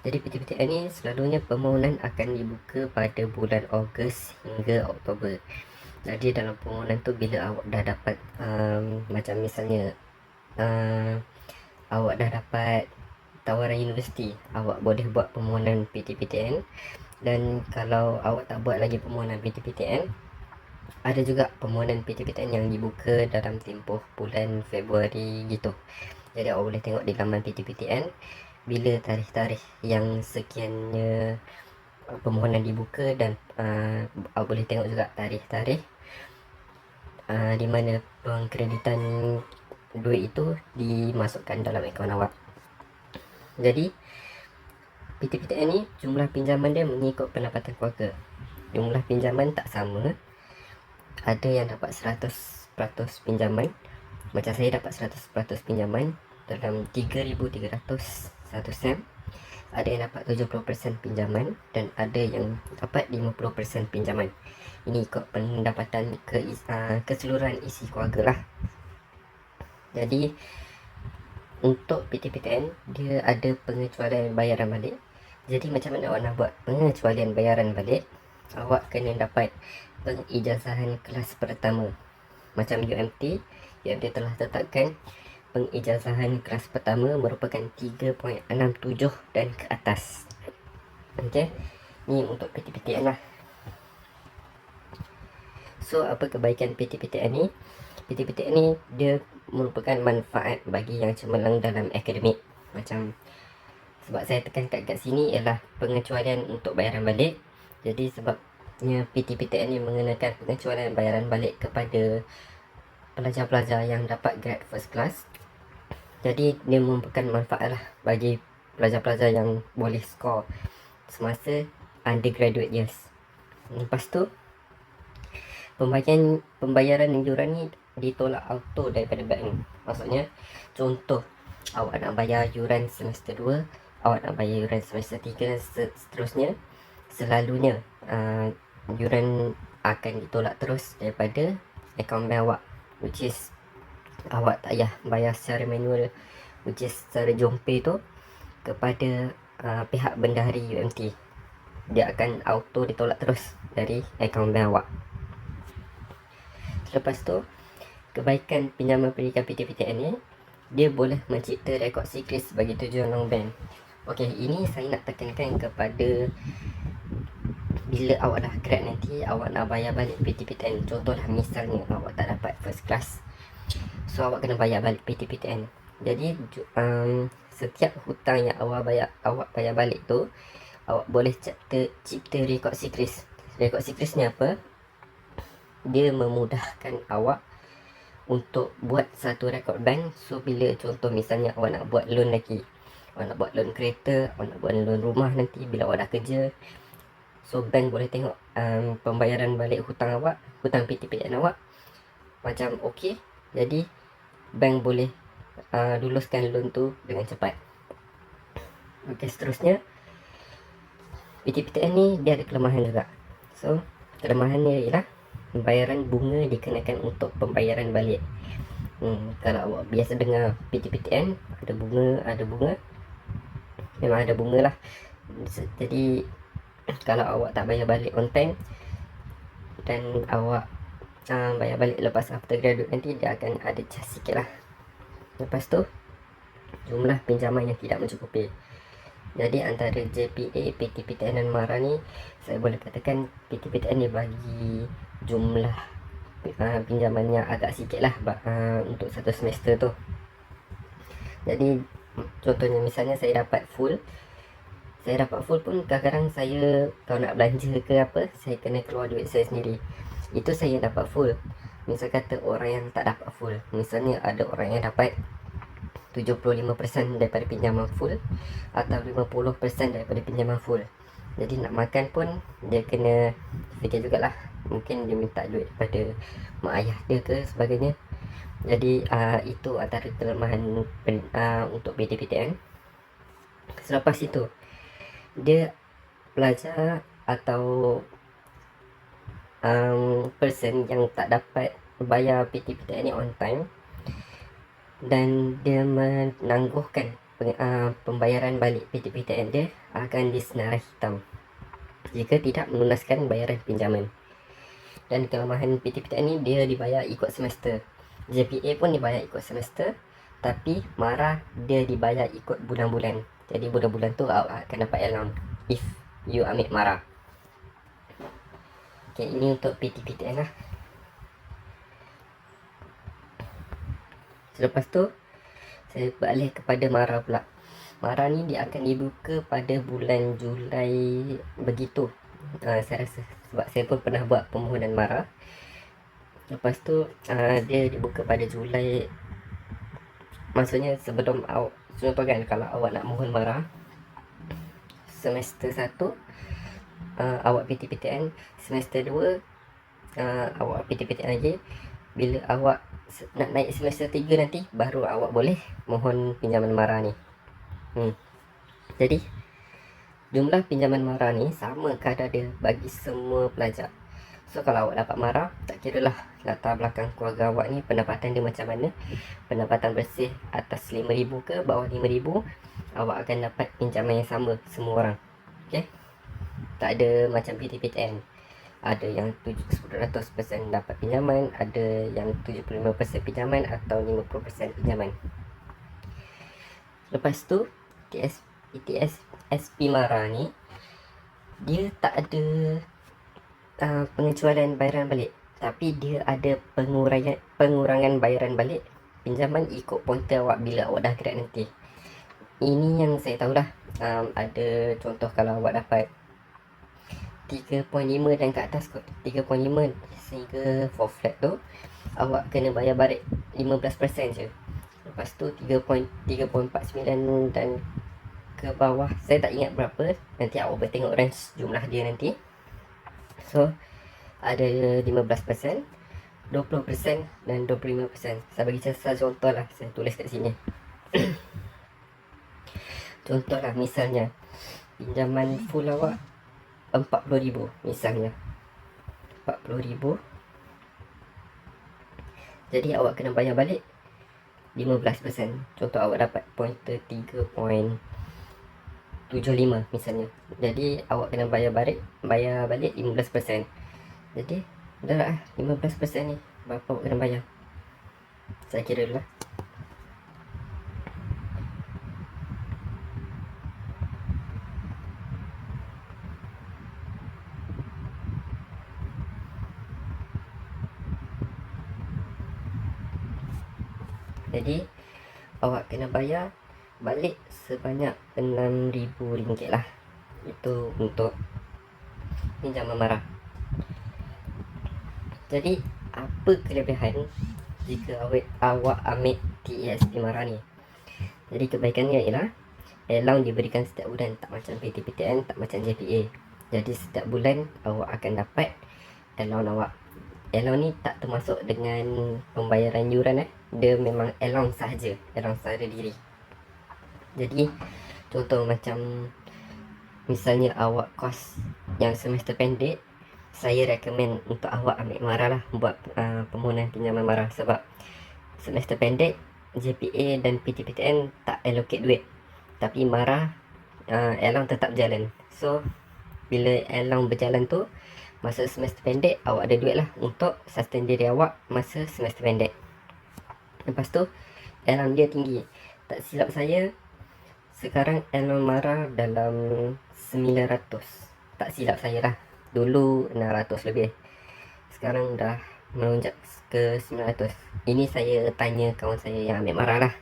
Jadi PTPTN ni selalunya permohonan akan dibuka pada bulan Ogos hingga Oktober. Jadi dalam permohonan tu bila awak dah dapat macam misalnya awak dah dapat tawaran universiti, awak boleh buat permohonan PTPTN. Dan kalau awak tak buat lagi permohonan PTPTN, ada juga permohonan PTPTN yang dibuka dalam tempoh bulan Februari gitu. Jadi awak boleh tengok di laman PTPTN bila tarikh-tarikh yang sekiannya permohonan dibuka, dan awak boleh tengok juga tarikh-tarikh di mana pengkreditan duit itu dimasukkan dalam akaun awak. Jadi PTPTN ni jumlah pinjaman dia mengikut pendapatan keluarga. Jumlah pinjaman tak sama. Ada yang dapat 100% pinjaman. Macam saya dapat 100% pinjaman dalam 3,300 satu sem. Ada yang dapat 70% pinjaman dan ada yang dapat 50% pinjaman. Ini ikut pendapatan keseluruhan isi keluarga lah. Jadi untuk PTPTN dia ada pengecualian bayaran balik. Jadi macam mana awak nak buat pengecualian bayaran balik? Awak kena dapat pengijazahan kelas pertama. Macam UMT telah tetapkan pengijazahan kelas pertama merupakan 3.67 dan ke atas. Okey, ni untuk PTPTN lah. So apa kebaikan PTPTN ni? PTPTN ni dia merupakan manfaat bagi yang cemerlang dalam akademik. Macam sebab saya tekankan kat sini ialah pengecualian untuk bayaran balik. Jadi sebabnya PTPTN ni mengenakan pengecualian bayaran balik kepada pelajar-pelajar yang dapat grade first class. Jadi dia merupakan manfaat lah bagi pelajar-pelajar yang boleh skor semasa undergraduate years. Lepas tu pembayaran yuran ni ditolak auto daripada bank. Maksudnya contoh awak nak bayar yuran semester 2, awak nak bayar yuran semester 3 seterusnya, selalunya yuran akan ditolak terus daripada akaun bank awak, which is awak tak payah bayar secara manual, which is secara jompe tu kepada pihak bendahari UMT. Dia akan auto ditolak terus dari akaun bank awak. Lepas tu kebaikan pinjaman pendidikan PTPTN ni, dia boleh mencipta rekod sikris bagi tujuan long bank. Okey, ini saya nak tekankan kepada bila awak dah grad nanti, awak nak bayar balik PTPTN. Contohlah misalnya awak tak dapat first class, so awak kena bayar balik PTPTN. Jadi setiap hutang yang awak bayar balik tu, awak boleh cipta rekod sikris. Rekod sikris ni apa? Dia memudahkan awak untuk buat satu rekod bank. So bila contoh misalnya awak nak buat loan lagi, awak nak buat loan kereta, awak nak buat loan rumah nanti bila awak dah kerja, so bank boleh tengok pembayaran balik hutang awak, hutang PTPTN awak macam okey. Jadi bank boleh luluskan loan tu dengan cepat. Okey, seterusnya PTPTN ni dia ada kelemahan juga. So kelemahannya ialah pembayaran bunga dikenakan untuk pembayaran balik. Kalau awak biasa dengar PTPTN ada bunga, memang ada bunga lah. Jadi kalau awak tak bayar balik on time dan awak bayar balik lepas after graduate nanti, dia akan ada cas sikit lah. Lepas tu jumlah pinjaman yang tidak mencukupi. Jadi antara JPA, PTPTN dan MARA ni, saya boleh katakan PTPTN ni bagi jumlah pinjamannya agak sikit lah untuk satu semester tu. Jadi contohnya misalnya saya dapat full pun kadang-kadang saya kalau nak belanja ke apa, saya kena keluar duit saya sendiri. Itu saya dapat full. Misal kata orang yang tak dapat full, misalnya ada orang yang dapat 75% daripada pinjaman full atau 50% daripada pinjaman full. Jadi nak makan pun dia kena fikir jugalah, mungkin dia minta duit daripada mak ayah dia ke sebagainya. Jadi itu antara kelemahan untuk PTPTN. Selepas itu dia pelajar atau person yang tak dapat bayar PTPTN ni on time dan dia menangguhkan pembayaran balik PTPTN dia akan disenarai hitam jika tidak melunaskan bayaran pinjaman. Dan kelemahan PTPTN ni dia dibayar ikut semester. JPA pun dibayar ikut semester, tapi MARA dia dibayar ikut bulan-bulan. Jadi bulan-bulan tu awak akan dapat allowance if you ambil MARA. Okay, ini untuk PTPTN lah. Selepas tu saya beralih kepada MARA pula. MARA ni dia akan dibuka pada bulan Julai begitu. Saya rasa sebab saya pun pernah buat permohonan MARA. Lepas tu dia dibuka pada Julai. Maksudnya sebelum awak, contoh kan, kalau awak nak mohon MARA semester 1 awak PTPTN, semester 2 awak PTPTN lagi. Bila awak nak naik semester 3 nanti, baru awak boleh mohon pinjaman MARA ni. Jadi jumlah pinjaman MARA ni sama kadar dia bagi semua pelajar. So kalau awak dapat MARA, tak kira lah latar belakang keluarga awak ni, pendapatan dia macam mana. Pendapatan bersih atas 5,000 ke bawah 5,000, awak akan dapat pinjaman yang sama semua orang. Okay, tak ada macam PTPTN, ada yang 100% dapat pinjaman, ada yang 75% pinjaman atau 50% pinjaman. Lepas tu ETS SP MARA ni dia tak ada pengecualian bayaran balik, tapi dia ada pengurangan bayaran balik pinjaman ikut pointer awak bila awak dah grad nanti. Ini yang saya tahulah. Ada contoh kalau awak dapat 3.5 dan ke atas, 3.5 sehingga for flat tu awak kena bayar balik 15% je. Lepas tu 3.49 dan ke bawah, saya tak ingat berapa, nanti awak boleh tengok range jumlah dia nanti. So ada 15%, 20% dan 25%. Saya bagi contoh lah, saya tulis kat sini. Contoh lah, misalnya pinjaman full awak 40,000 misalnya, 40,000. Jadi awak kena bayar balik 15%. Contoh awak dapat pointer 3.75 misalnya. Jadi awak kena bayar balik 15%. Jadi dah lah 15% ni berapa awak kena bayar. Saya kira dulu lah. Jadi awak kena bayar balik sebanyak RM6,000 lah. Itu untuk pinjaman MARA. Jadi apa kelebihan jika awak ambil TESP MARA ni? Jadi kebaikannya ialah allowance diberikan setiap bulan, tak macam PTPTN, tak macam JPA. Jadi setiap bulan awak akan dapat allowance awak. Allowance ni tak termasuk dengan pembayaran yuran Dia memang allowance sahaja, allowance secara diri. Jadi contoh macam misalnya awak kos yang semester pendek, saya recommend untuk awak ambil MARA lah, buat permohonan pinjaman MARA. Sebab semester pendek JPA dan PTPTN tak allocate duit, tapi MARA allowance tetap jalan. So bila allowance berjalan tu, masa semester pendek awak ada duit lah untuk sustain diri awak masa semester pendek. Lepas tu allowance dia tinggi. Tak silap saya sekarang allowance MARA dalam 900. Tak silap saya lah. Dulu 600 lebih, sekarang dah melonjak ke 900. Ini saya tanya kawan saya yang ambil MARA lah.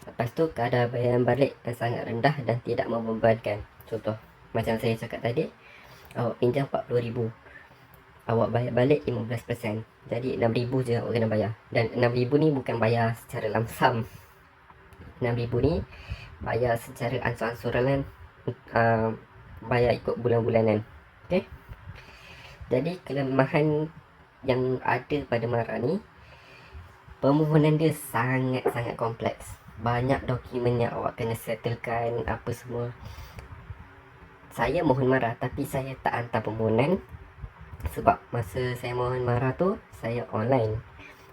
Lepas tu kadar bayaran balik yang sangat rendah dan tidak membebankan. Contoh macam saya cakap tadi, awak pinjam 40,000, awak bayar balik 15%. Jadi 6,000 je awak kena bayar. Dan 6,000 ni bukan bayar secara lamsam. 6,000 ni bayar secara ansur-ansuran, bayar ikut bulan-bulanan. Okay. Jadi kelemahan yang ada pada MARA ni, permohonan dia sangat-sangat kompleks. Banyak dokumen yang awak kena settlekan, apa semua. Saya mohon MARA tapi saya tak hantar permohonan sebab masa saya mohon MARA tu saya online.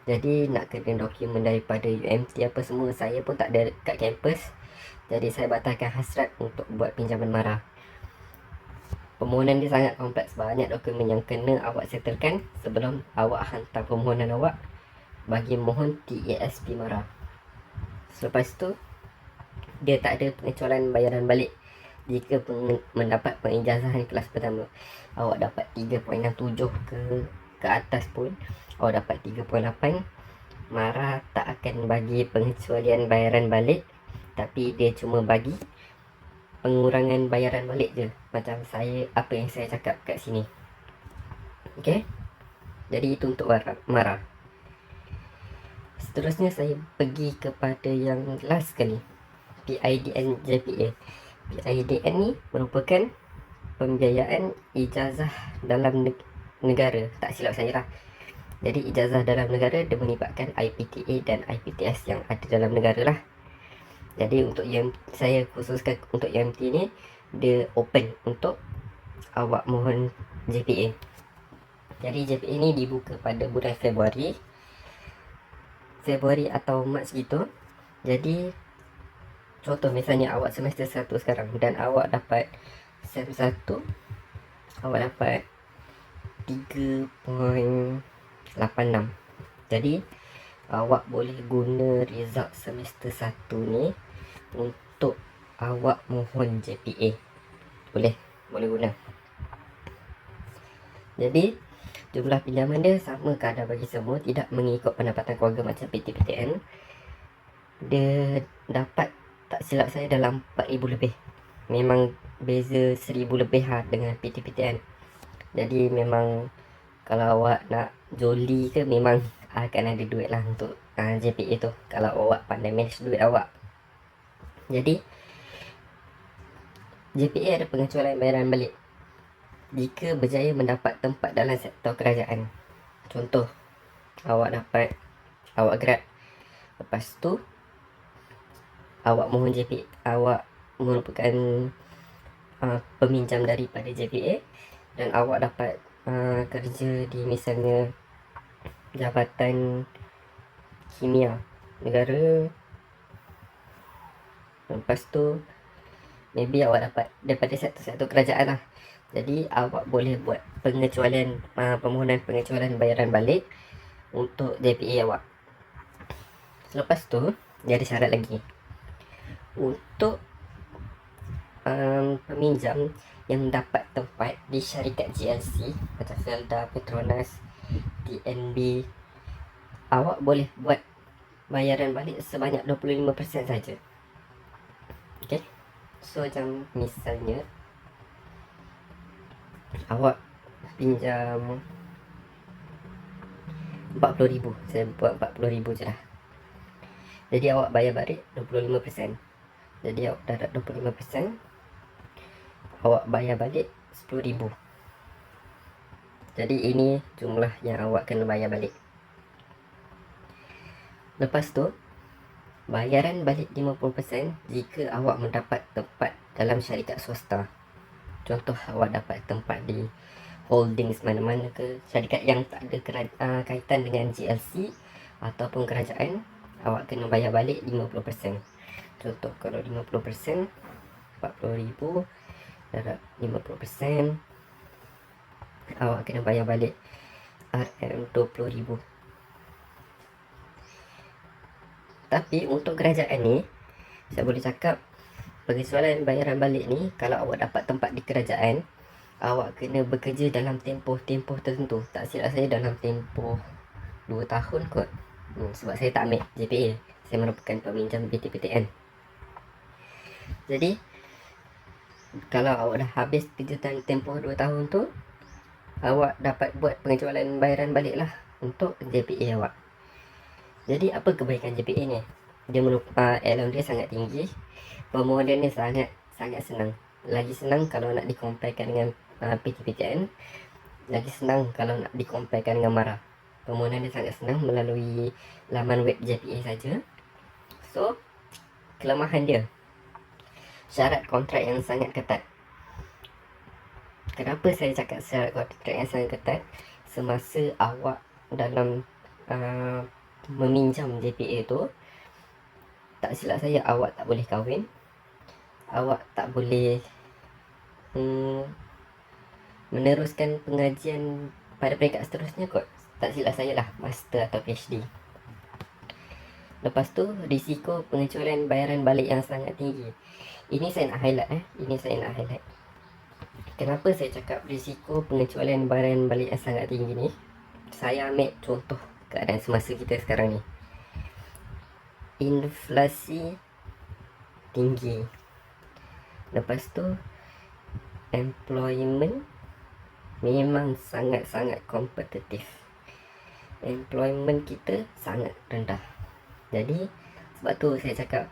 Jadi nak kena dokumen daripada UMT apa semua, saya pun tak ada kat kampus. Jadi saya batalkan hasrat untuk buat pinjaman mara. Permohonan dia sangat kompleks, banyak dokumen yang kena awak settlekan sebelum awak hantar permohonan awak bagi mohon TASP mara. Selepas tu dia tak ada pengecualian bayaran balik. Jika mendapat pengijazahan kelas pertama, awak dapat 3.67 ke atas pun, awak dapat 3.8, mara tak akan bagi pengecualian bayaran balik, tapi dia cuma bagi pengurangan bayaran balik je, macam saya, apa yang saya cakap kat sini. Okay, jadi itu untuk mara. Seterusnya saya pergi kepada yang last sekali, PIDN JPA. PIDN ni merupakan pembiayaan ijazah dalam negara, tak silap saya lah. Jadi ijazah dalam negara dia melibatkan IPTA dan IPTS yang ada dalam negara lah. Jadi untuk yang saya khususkan untuk UMT ni, dia open untuk awak mohon JPA. Jadi JPA ni dibuka pada bulan Februari atau Mac gitu. Jadi contoh misalnya awak semester 1 sekarang dan awak dapat SEM 1, awak dapat 3.86. Jadi awak boleh guna result semester 1 ni untuk awak mohon JPA. Boleh guna. Jadi jumlah pinjaman dia sama kadar bagi semua, tidak mengikut pendapatan keluarga macam PTPTN. Dia dapat, tak silap saya, dalam 4,000 lebih. Memang beza 1,000 lebih dengan PTPTN. Jadi memang kalau awak nak joli ke, memang akan ada duit lah untuk JPA tu, kalau awak pandai manage duit awak. Jadi JPA ada pengecualian bayaran balik jika berjaya mendapat tempat dalam sektor kerajaan. Contoh, awak grad, lepas tu awak mohon JPA, awak merupakan peminjam daripada JPA dan awak dapat kerja di misalnya Jabatan Kimia Negara. Lepas tu maybe awak dapat daripada sektor kerajaan lah. Jadi awak boleh buat pengecualian, permohonan pengecualian bayaran balik untuk JPA awak. Selepas tu dia ada syarat lagi untuk peminjam yang dapat tempat di syarikat GLC macam Felda, Petronas, TNB. Awak boleh buat bayaran balik sebanyak 25% saja. Okay, so macam misalnya awak pinjam 40,000, saya buat 40,000 je lah. Jadi awak bayar balik 25%. Jadi awak dah dapat 25%, awak bayar balik 10,000. Jadi ini jumlah yang awak kena bayar balik. Lepas tu bayaran balik 50% jika awak mendapat tempat dalam syarikat swasta. Contoh, awak dapat tempat di holdings mana-mana ke, syarikat yang tak ada kaitan dengan GLC ataupun kerajaan, awak kena bayar balik 50%. Contoh, kalau 50%, 40,000 darab 50%, awak kena bayar balik RM20,000. Tapi untuk kerajaan ni, saya boleh cakap pengecualian bayaran balik ni, kalau awak dapat tempat di kerajaan, awak kena bekerja dalam tempoh tertentu. Tak silap saya dalam tempoh 2 tahun kot. Sebab saya tak ambil JPA, saya merupakan peminjam PTPTN. Jadi kalau awak dah habis kerja dalam tempoh 2 tahun tu, awak dapat buat pengecualian bayaran balik lah untuk JPA awak. Jadi apa kebaikan JPA ni? Dia allowance dia sangat tinggi, permohonan dia sangat senang. Lagi senang kalau nak dikomparekan dengan PTPTN, lagi senang kalau nak dikomparekan dengan mara. Permohonan dia sangat senang melalui laman web JPA saja. So kelemahan dia, syarat kontrak yang sangat ketat. Kenapa saya cakap syarat kontrak yang sangat ketat? Semasa awak dalam meminjam JPA tu, tak silap saya awak tak boleh kahwin, awak tak boleh meneruskan pengajian pada peringkat seterusnya kot. Tak silap saya lah, master atau PhD. Lepas tu risiko pengecualian bayaran balik yang sangat tinggi. Ini saya nak highlight. Kenapa saya cakap risiko pengecualian bayaran balik yang sangat tinggi ni? Saya ambil contoh keadaan semasa kita sekarang ni. Inflasi tinggi. Lepas tu employment memang sangat-sangat kompetitif. Employment kita sangat rendah. Jadi sebab tu saya cakap,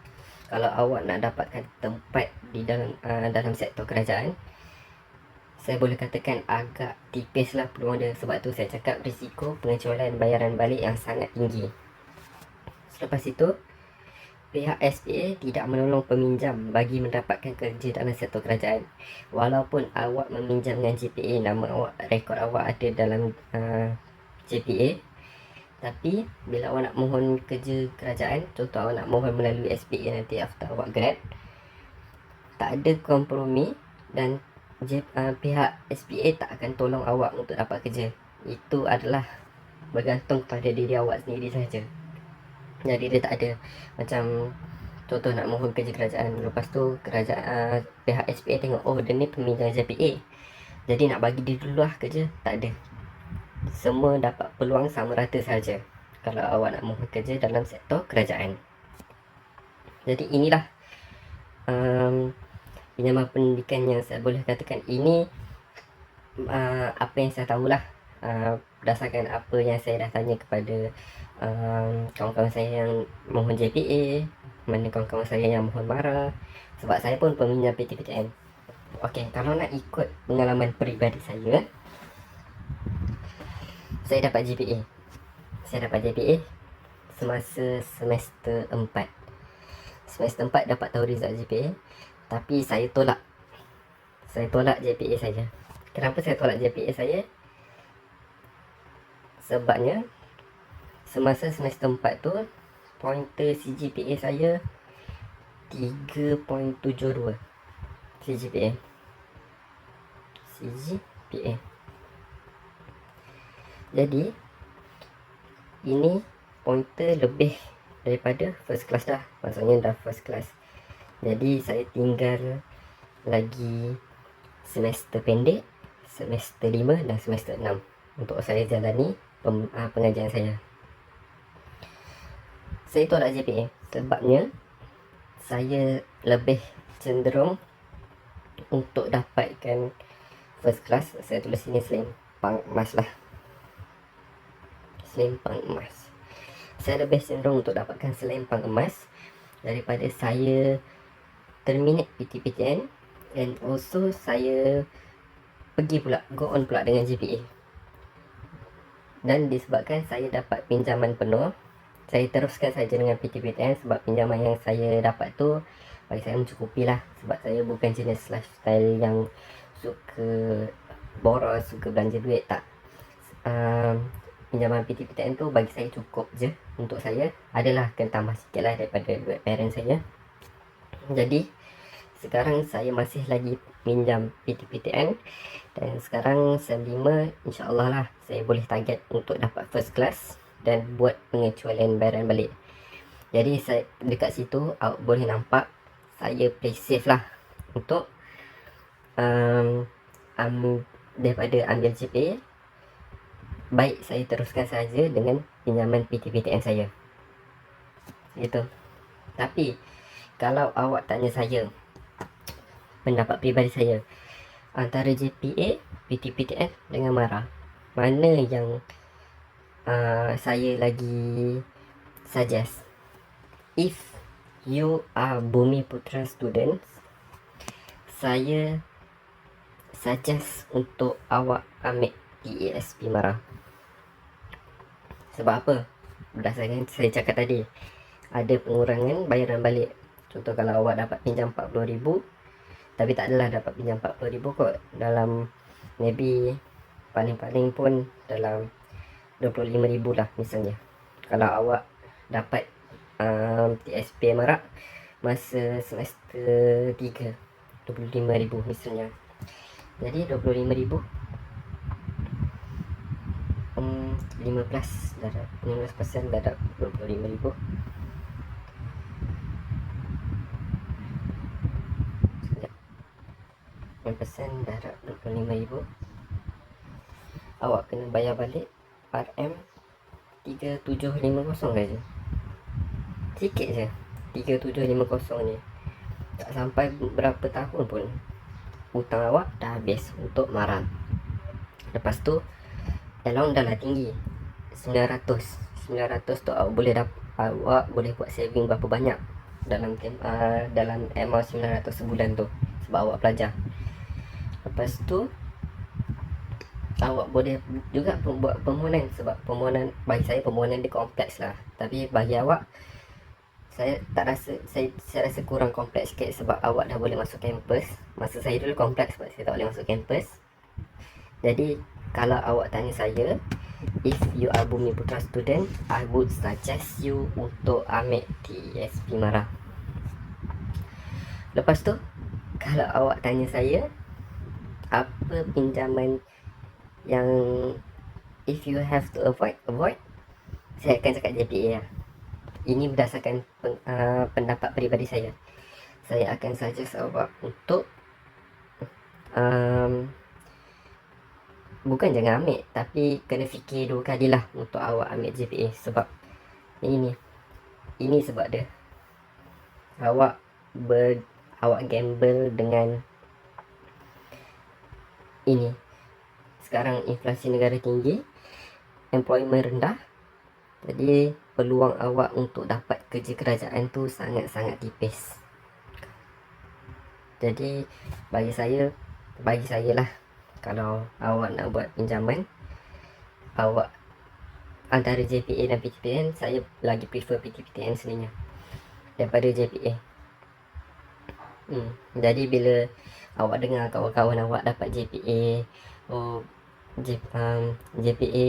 kalau awak nak dapatkan tempat di dalam sektor kerajaan, saya boleh katakan agak tipis lah peluang dia. Sebab tu saya cakap risiko pengecualian bayaran balik yang sangat tinggi. Selepas itu, pihak SPA tidak menolong peminjam bagi mendapatkan kerja dalam sektor kerajaan. Walaupun awak meminjam dengan JPA, nama awak, rekod awak ada dalam JPA, tapi bila awak nak mohon kerja kerajaan, contoh awak nak mohon melalui SPA nanti after awak grad, tak ada kompromi dan pihak SPA tak akan tolong awak untuk dapat kerja. Itu adalah bergantung pada diri awak sendiri saja. Jadi dia tak ada macam contoh nak mohon kerja kerajaan, lepas tu kerajaan pihak SPA tengok, oh dia ni peminjam JPA, jadi nak bagi dia dulu lah kerja. Tak ada. Semua dapat peluang sama rata saja kalau awak nak mohon kerja dalam sektor kerajaan. Jadi inilah pinjaman pendidikan yang saya boleh katakan. Ini apa yang saya tahulah, berdasarkan apa yang saya dah tanya kepada kawan-kawan saya yang mohon JPA, mana kawan-kawan saya yang mohon MARA, sebab saya pun peminjam PTPTN. Okey, kalau nak ikut pengalaman peribadi saya dapat JPA. Saya dapat JPA semasa semester 4. Semester 4 dapat tahu result JPA, tapi saya tolak. Saya tolak JPA saya. Kenapa saya tolak JPA saya? Sebabnya semasa semester 4 tu, pointer CGPA saya 3.72. CGPA. Jadi ini pointer lebih daripada first class dah. Maksudnya dah first class. Jadi saya tinggal lagi semester pendek, semester 5 dan semester 6 untuk saya jalani pengajian saya. Saya tolak JPA sebabnya saya lebih cenderung untuk dapatkan first class. Saya tulis sini selempang emas lah. Selempang emas. Saya lebih cenderung untuk dapatkan selempang emas daripada saya terminate PTPTN, and also saya pergi pula, go on pula dengan JPA. Dan disebabkan saya dapat pinjaman penuh, saya teruskan saja dengan PTPTN sebab pinjaman yang saya dapat tu bagi saya mencukupi lah. Sebab saya bukan jenis lifestyle yang suka boros, suka belanja duit, tak. Pinjaman PTPTN tu bagi saya cukup je untuk saya. Adalah kena tambah sikit lah daripada duit parent saya. Jadi sekarang saya masih lagi pinjam PTPTN, dan sekarang SEM 5 insyaAllah lah saya boleh target untuk dapat first class dan buat pengecualian bayaran balik. Jadi saya dekat situ awak boleh nampak saya play safe lah untuk daripada ambil JPA. Baik saya teruskan saja dengan pinjaman PTPTN saya. Gitu. Tapi kalau awak tanya saya, pendapat peribadi saya, antara JPA, PTPTN dengan MARA, mana yang saya lagi suggest? If you are Bumiputra students, saya suggest untuk awak ambil TASP MARA. Sebab apa? Berdasarkan saya cakap tadi, ada pengurangan bayaran balik. Contoh kalau awak dapat pinjam 40,000, tapi tak adalah dapat pinjam 40,000 kot, dalam maybe paling-paling pun dalam 25,000 lah misalnya. Kalau awak dapat TSP Marak masa semester 3, 25,000 misalnya. Jadi 25,000 15 darab 15% darab 25,000 15% darab 25,000, awak kena bayar balik RM 3750 saja. Sikit je 3750 ni, tak sampai berapa tahun pun hutang awak dah habis untuk marah. Lepas tu allowance dah lah tinggi 900 tu awak boleh buat saving berapa banyak dalam amount 900 sebulan tu, sebab awak pelajar. Lepas tu awak boleh juga buat permohonan, sebab permohonan bagi saya permohonan dia kompleks lah, tapi bagi awak saya rasa kurang kompleks sikit, sebab awak dah boleh masuk kampus. Masa saya dulu kompleks sebab saya tak boleh masuk kampus. Jadi kalau awak tanya saya, if you are Bumi Putra student, I would suggest you untuk ambil TSP Mara. Lepas tu kalau awak tanya saya apa pinjaman yang if you have to avoid, saya akan cakap JPA lah. Ini berdasarkan pendapat peribadi saya. Saya akan suggest awak untuk bukan jangan ambil, tapi kena fikir 2 kali lah untuk awak ambil JPA. Sebab ini sebab dia awak gamble dengan ini. Sekarang inflasi negara tinggi, employment rendah, jadi peluang awak untuk dapat kerja kerajaan tu sangat-sangat tipis. Jadi bagi saya lah, kalau awak nak buat pinjaman, awak antara JPA dan PTPTN, saya lagi prefer PTPTN sebenarnya daripada JPA. Jadi bila awak dengar kawan-kawan awak dapat JPA, JPA,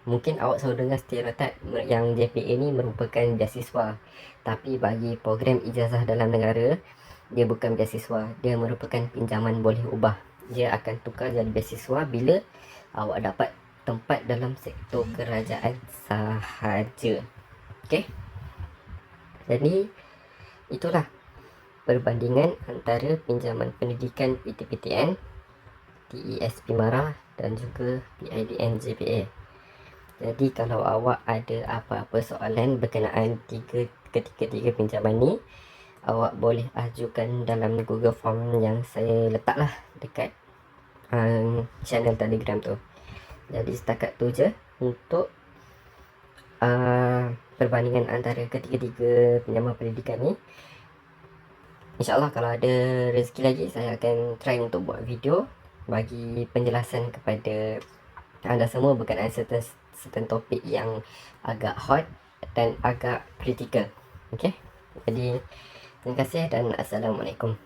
mungkin awak selalu dengar stereotip yang JPA ni merupakan beasiswa, tapi bagi program ijazah dalam negara, dia bukan beasiswa, dia merupakan pinjaman boleh ubah. Dia akan tukar jadi beasiswa bila awak dapat tempat dalam sektor kerajaan sahaja. Okay, jadi itulah perbandingan antara pinjaman pendidikan PTPTN, TESP Mara dan juga PIDN JPA. Jadi kalau awak ada apa-apa soalan berkenaan ketiga pinjaman ni, awak boleh ajukan dalam Google Form yang saya letak lah dekat channel Telegram tu. Jadi setakat tu je untuk perbandingan antara ketiga pinjaman pendidikan ni. InsyaAllah kalau ada rezeki lagi, saya akan try untuk buat video bagi penjelasan kepada anda semua berkenaan certain topik yang agak hot dan agak kritikal. Okay, jadi terima kasih dan Assalamualaikum.